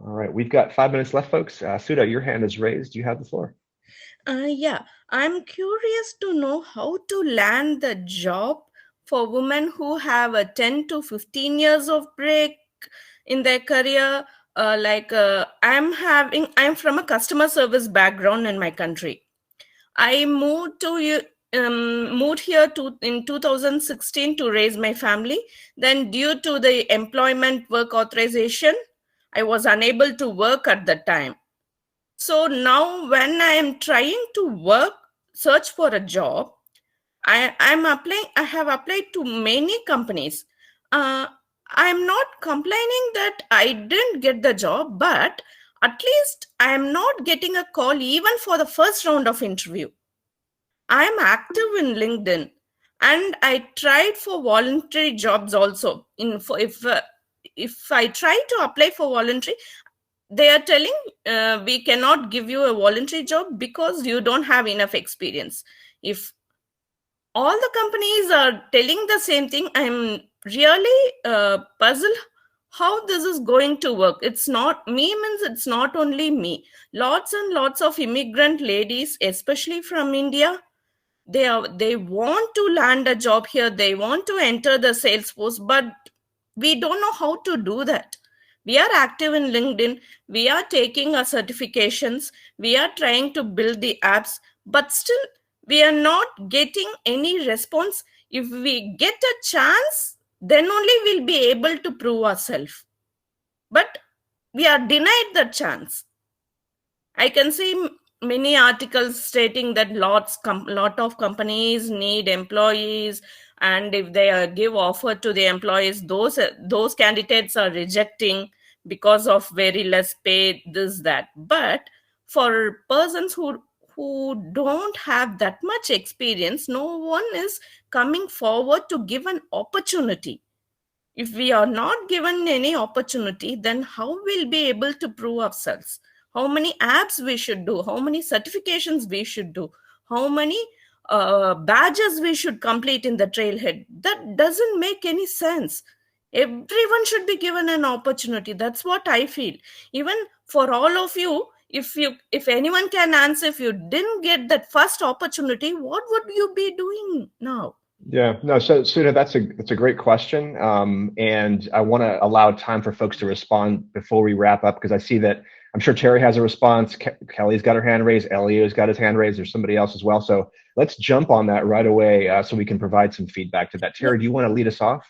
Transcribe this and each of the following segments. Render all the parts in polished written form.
All right, we've got 5 minutes left, folks. Sudha, your hand is raised. You have the floor. Yeah, I'm curious to know how to land the job for women who have a 10 to 15 years of break in their career. I'm from a customer service background in my country. I moved here in 2016 to raise my family. Then, due to the employment work authorization, I was unable to work at the time. So now, when I am trying to search for a job, I'm applying. I have applied to many companies. Uh, I'm not complaining that I didn't get the job, but at least I am not getting a call even for the first round of interview. I'm active in LinkedIn, and I tried for voluntary jobs also. If I try to apply for voluntary, they are telling we cannot give you a voluntary job because you don't have enough experience. If all the companies are telling the same thing, I'm really puzzled how this is going to work. It's not me, means it's not only me. Lots and lots of immigrant ladies, especially from India, they want to land a job here, they want to enter the Salesforce, but we don't know how to do that. We are active in LinkedIn, we are taking our certifications, we are trying to build the apps, but still we are not getting any response. If we get a chance, then only we'll be able to prove ourselves, but we are denied the chance. I can see many articles stating that lot of companies need employees, and if they give offer to the employees, those candidates are rejecting because of very less pay, this that. But for persons who don't have that much experience, no one is coming forward to give an opportunity. If we are not given any opportunity, then how we'll be able to prove ourselves? How many apps we should do? How many certifications we should do? How many badges we should complete in the Trailhead? That doesn't make any sense. Everyone should be given an opportunity. That's what I feel. Even for all of you, if anyone can answer, if you didn't get that first opportunity, what would you be doing now? Yeah, no, so Sudha, that's a great question. And I want to allow time for folks to respond before we wrap up, because I see that I'm sure Teri has a response. Kelly's got her hand raised. Elio's got his hand raised. There's somebody else as well. So let's jump on that right away so we can provide some feedback to that. Teri, do you want to lead us off?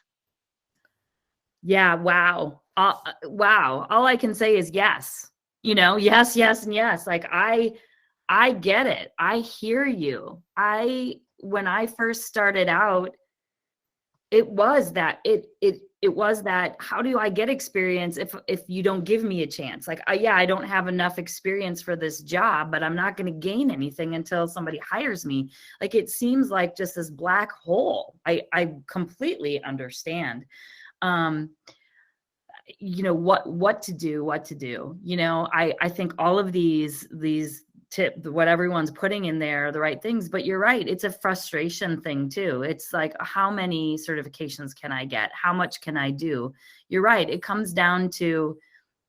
Yeah, wow. Wow. All I can say is yes. Yes, yes, and yes. Like I get it. I hear you. When I first started out, it was that how do I get experience if you don't give me a chance? Like I don't have enough experience for this job, but I'm not going to gain anything until somebody hires me. Like it seems like just this black hole. I completely understand. What to do. I think all of these tip, what everyone's putting in there are the right things, but you're right. It's a frustration thing too. It's like, how many certifications can I get? How much can I do? You're right. It comes down to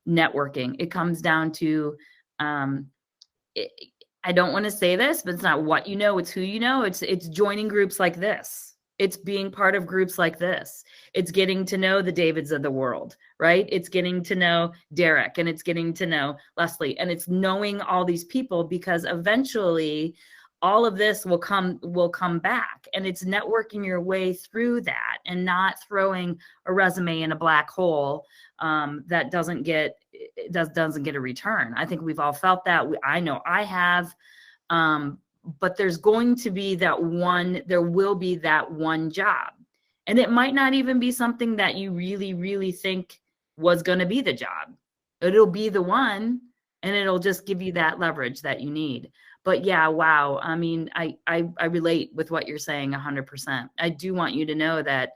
networking. It comes down to, I don't want to say this, but it's not what you know, it's who you know. It's joining groups like this. It's being part of groups like this. It's getting to know the Davids of the world, right? It's getting to know Derek, and it's getting to know Leslie, and it's knowing all these people, because eventually all of this will come back, and it's networking your way through that and not throwing a resume in a black hole that doesn't get a return. I think we've all felt that. I know I have. But there will be that one job. And it might not even be something that you really, really think was going to be the job. It'll be the one, and it'll just give you that leverage that you need. But yeah, wow. I mean, I relate with what you're saying 100%. I do want you to know that,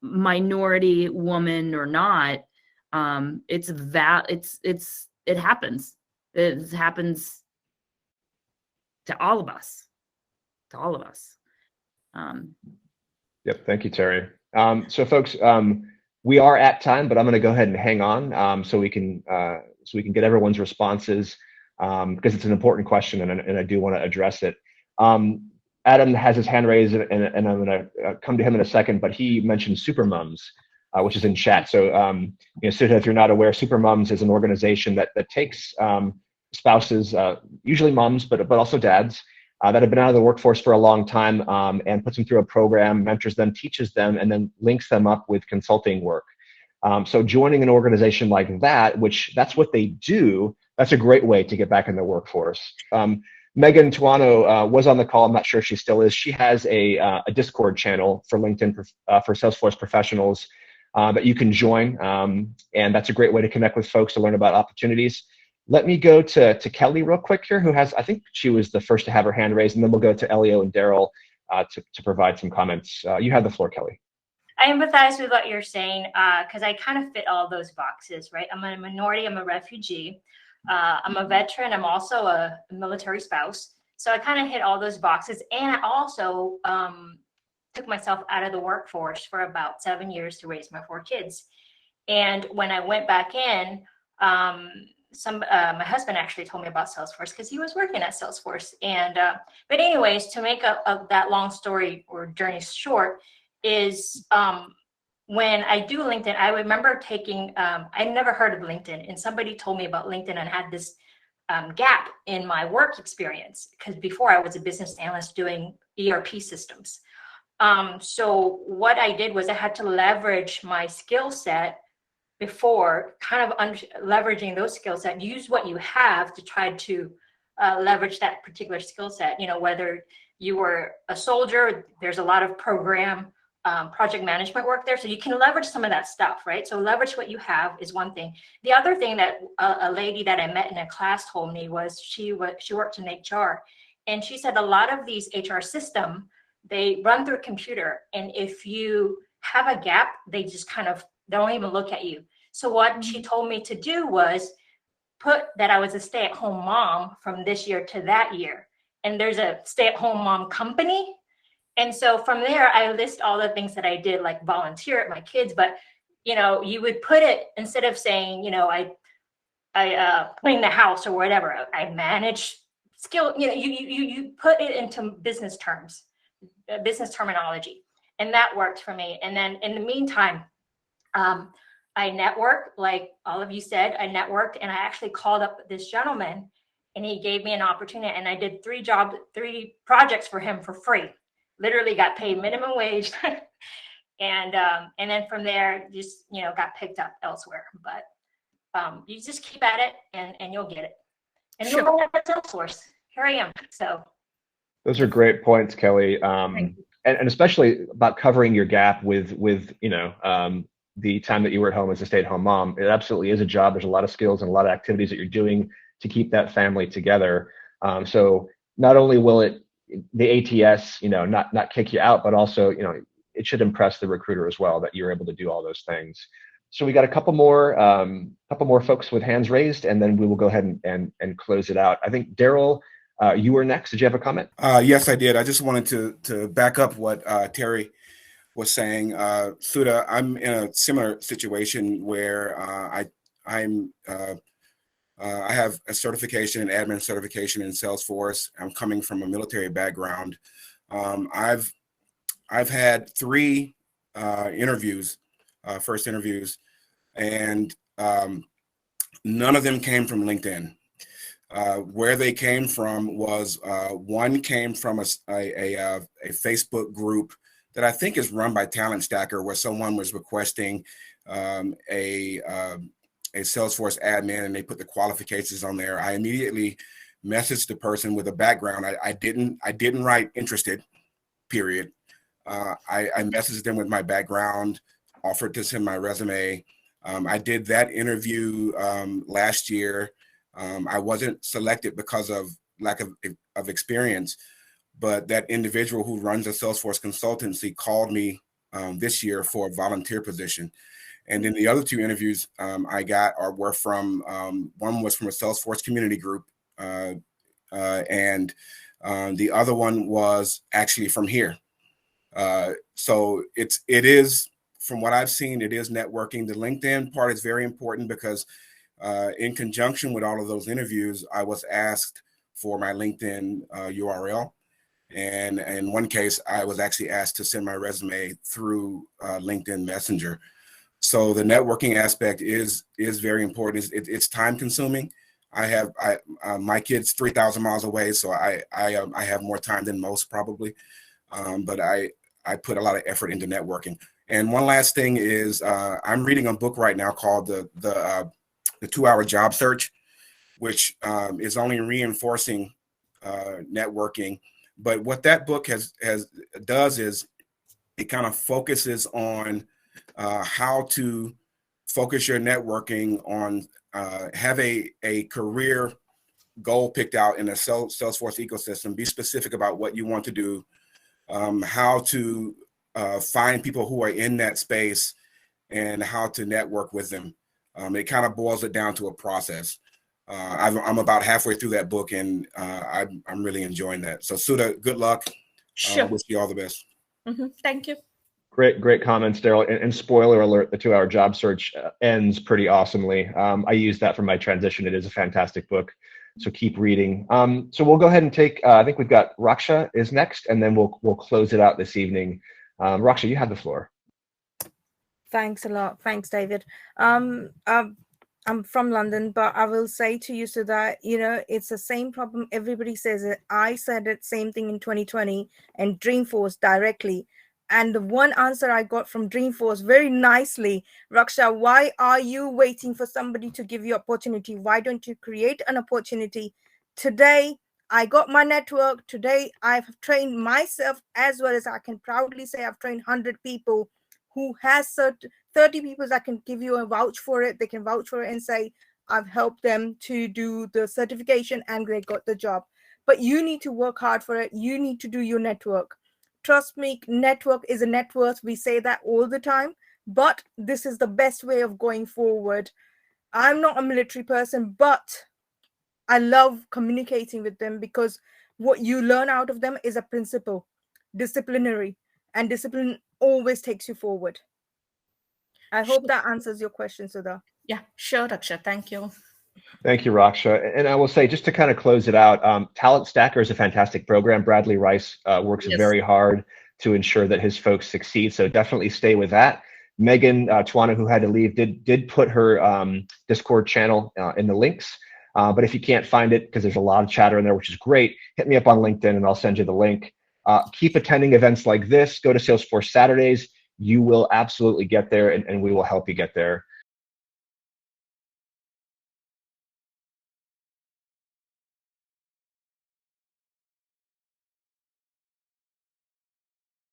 minority woman or not, it happens. It happens to all of us. Yep. Thank you, Teri. So folks, We are at time, but I'm going to go ahead and hang on so we can get everyone's responses because it's an important question and I do want to address it. Adam has his hand raised and I'm going to come to him in a second, but he mentioned SuperMums, which is in chat. So, Sudha, if you're not aware, SuperMums is an organization that takes spouses, usually moms, but also dads, that have been out of the workforce for a long time and puts them through a program, mentors them, teaches them, and then links them up with consulting work. So joining an organization like that, which that's what they do, that's a great way to get back in the workforce. Megan Tuano was on the call. I'm not sure if she still is. She has a Discord channel for LinkedIn for Salesforce professionals that you can join. And that's a great way to connect with folks to learn about opportunities. Let me go to Kelle real quick here, who has, I think she was the first to have her hand raised, and then we'll go to Elio and Darryl to provide some comments. You have the floor, Kelle. I empathize with what you're saying because I kind of fit all those boxes, right? I'm a minority, I'm a refugee, I'm a veteran, I'm also a military spouse. So I kind of hit all those boxes. And I also took myself out of the workforce for about 7 years to raise my 4 kids. And when I went back in, my husband actually told me about Salesforce because he was working at Salesforce. And but anyways, to make that long story or journey short, is when I do LinkedIn, I remember taking, I never heard of LinkedIn, and somebody told me about LinkedIn and had this gap in my work experience because before I was a business analyst doing ERP systems. So what I did was I had to leverage my skill set before, kind of leveraging those skill set, use what you have to try to leverage that particular skill set. Whether you were a soldier, there's a lot of program project management work there. So you can leverage some of that stuff, right? So leverage what you have is one thing. The other thing that a lady that I met in a class told me was she worked in HR. And she said a lot of these HR system, they run through a computer. And if you have a gap, they just kind of, they don't even look at you. So what she told me to do was put that I was a stay-at-home mom from this year to that year. And there's a stay-at-home mom company. And so from there, I list all the things that I did, like volunteer at my kids. But, you would put it, instead of saying, I clean the house or whatever, I manage skill, you put it into business terms, business terminology. And that worked for me. And then in the meantime, I networked, like all of you said, I networked, and I actually called up this gentleman and he gave me an opportunity, and I did 3 projects for him for free. Literally got paid minimum wage. And then from there, just, got picked up elsewhere. But you just keep at it and you'll get it. And you'll learn at Salesforce. Here I am. So those are great points, Kelle. And especially about covering your gap with the time that you were at home as a stay-at-home mom. It absolutely is a job. There's a lot of skills and a lot of activities that you're doing to keep that family together. So not only will the ATS, not kick you out, but also, it should impress the recruiter as well that you're able to do all those things. So we got a couple more folks with hands raised, and then we will go ahead and close it out. I think Darryl, you were next. Did you have a comment? Yes, I did. I just wanted to back up what Teri was saying. Sudha, I'm in a similar situation where I have a certification, an admin certification in Salesforce. I'm coming from a military background. I've had 3 interviews, first interviews, and none of them came from LinkedIn. Where they came from was one came from a Facebook group that I think is run by Talent Stacker, where someone was requesting a Salesforce admin, and they put the qualifications on there. I immediately messaged the person with a background. I didn't write interested, period. I messaged them with my background, offered to send my resume. I did that interview last year. I wasn't selected because of lack of experience, but that individual who runs a Salesforce consultancy called me this year for a volunteer position. And then the other 2 interviews I got were from, one was from a Salesforce community group, and the other one was actually from here. So it is from what I've seen, it is networking. The LinkedIn part is very important because in conjunction with all of those interviews, I was asked for my LinkedIn URL. And in one case, I was actually asked to send my resume through LinkedIn Messenger. So the networking aspect is very important. It's time consuming. My kid's 3,000 miles away, so I have more time than most probably. But I put a lot of effort into networking. And one last thing is I'm reading a book right now called the 2-Hour Job Search, which is only reinforcing networking. But what that book does is it kind of focuses on how to focus your networking on have a career goal picked out in a Salesforce ecosystem. Be specific about what you want to do, how to find people who are in that space, and how to network with them. It kind of boils it down to a process. I'm about halfway through that book, and I'm really enjoying that. So Sudha, good luck. Sure. Wish you all the best. Thank you. Great comments, Darryl. And spoiler alert, the 2-Hour Job Search ends pretty awesomely. I use that for my transition. It is a fantastic book, so keep reading. So we'll go ahead and take, I think we've got Raksha is next, and then we'll close it out this evening. Raksha, you have the floor. Thanks a lot. Thanks, David. I'm from London, but I will say to you so that, it's the same problem. Everybody says it. I said it, same thing in 2020 and Dreamforce directly. And the one answer I got from Dreamforce very nicely, Raksha, why are you waiting for somebody to give you opportunity? Why don't you create an opportunity? Today, I got my network. Today, I've trained myself as well as I can proudly say I've trained 100 people who has 30 people that can give you a vouch for it. They can vouch for it and say, I've helped them to do the certification and they got the job. But you need to work hard for it. You need to do your network. Trust me, network is a net worth. We say that all the time, but this is the best way of going forward. I'm not a military person, but I love communicating with them because what you learn out of them is a principle, disciplinary, and discipline always takes you forward. I hope that answers your question, Sudha. Yeah, sure, Raksha. Thank you. Thank you, Raksha. And I will say, just to kind of close it out, Talent Stacker is a fantastic program. Bradley Rice works very hard to ensure that his folks succeed. So definitely stay with that. Megan Twana, who had to leave, did put her Discord channel in the links. But if you can't find it, because there's a lot of chatter in there, which is great, hit me up on LinkedIn and I'll send you the link. Keep attending events like this. Go to Salesforce Saturdays. You will absolutely get there, and we will help you get there.